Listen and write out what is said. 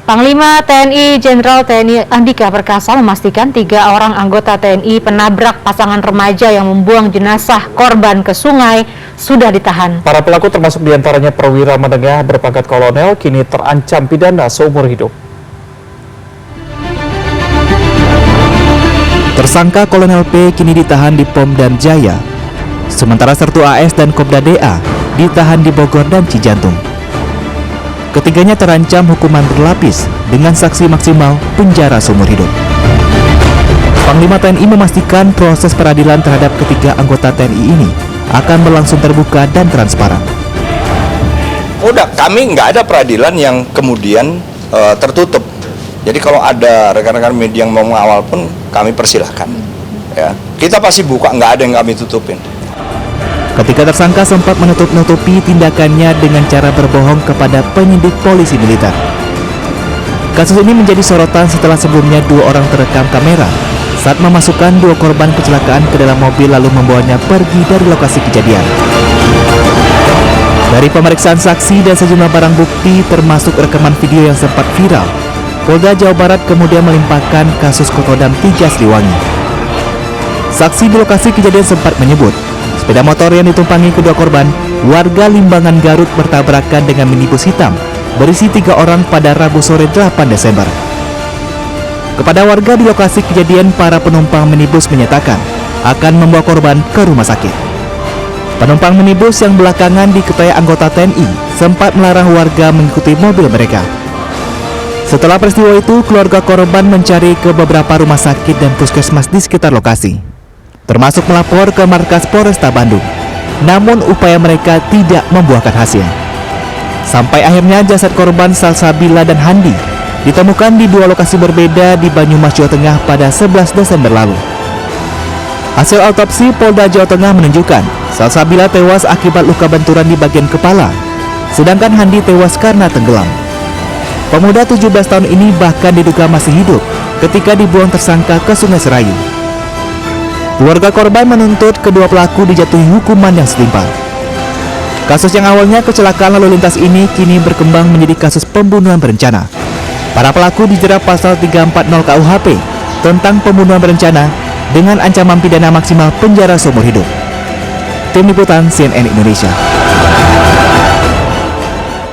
Panglima TNI Jenderal TNI Andika Perkasa memastikan 3 orang anggota TNI penabrak pasangan remaja yang membuang jenazah korban ke sungai sudah ditahan. Para pelaku termasuk diantaranya perwira menengah berpangkat kolonel kini terancam pidana seumur hidup. Tersangka Kolonel P kini ditahan di Pom dan Jaya, sementara Sertu AS dan Kopda DA ditahan di Bogor dan Cijantung. Ketiganya terancam hukuman berlapis dengan sanksi maksimal penjara seumur hidup. Panglima TNI memastikan proses peradilan terhadap ketiga anggota TNI ini akan berlangsung terbuka dan transparan. Kami nggak ada peradilan yang kemudian tertutup. Jadi kalau ada rekan-rekan media yang mau mengawal pun kami persilahkan. Ya, kita pasti buka, nggak ada yang kami tutupin. Ketika tersangka sempat menutup-nutupi tindakannya dengan cara berbohong kepada penyidik polisi militer. Kasus ini menjadi sorotan setelah sebelumnya 2 orang terekam kamera saat memasukkan 2 korban kecelakaan ke dalam mobil lalu membawanya pergi dari lokasi kejadian. Dari pemeriksaan saksi dan sejumlah barang bukti termasuk rekaman video yang sempat viral, Polda Jawa Barat kemudian melimpahkan kasus ke Kodam 3 Siliwangi. Saksi di lokasi kejadian sempat menyebut sepeda motor yang ditumpangi kedua korban, warga Limbangan Garut, bertabrakan dengan minibus hitam berisi 3 orang pada Rabu sore 8 Desember. Kepada warga di lokasi kejadian, para penumpang minibus menyatakan akan membawa korban ke rumah sakit. Penumpang minibus yang belakangan diketahui anggota TNI sempat melarang warga mengikuti mobil mereka. Setelah peristiwa itu, keluarga korban mencari ke beberapa rumah sakit dan puskesmas di sekitar lokasi, termasuk melapor ke markas Polresta Bandung. Namun upaya mereka tidak membuahkan hasil. Sampai akhirnya jasad korban Salsabila dan Handi ditemukan di 2 lokasi berbeda di Banyumas, Jawa Tengah pada 11 Desember lalu. Hasil autopsi Polda Jawa Tengah menunjukkan Salsabila tewas akibat luka benturan di bagian kepala, sedangkan Handi tewas karena tenggelam. Pemuda 17 tahun ini bahkan diduga masih hidup ketika dibuang tersangka ke Sungai Serayu. Keluarga korban menuntut kedua pelaku dijatuhi hukuman yang setimpal. Kasus yang awalnya kecelakaan lalu lintas ini kini berkembang menjadi kasus pembunuhan berencana. Para pelaku dijerat pasal 340 KUHP tentang pembunuhan berencana dengan ancaman pidana maksimal penjara seumur hidup. Tim Liputan CNN Indonesia.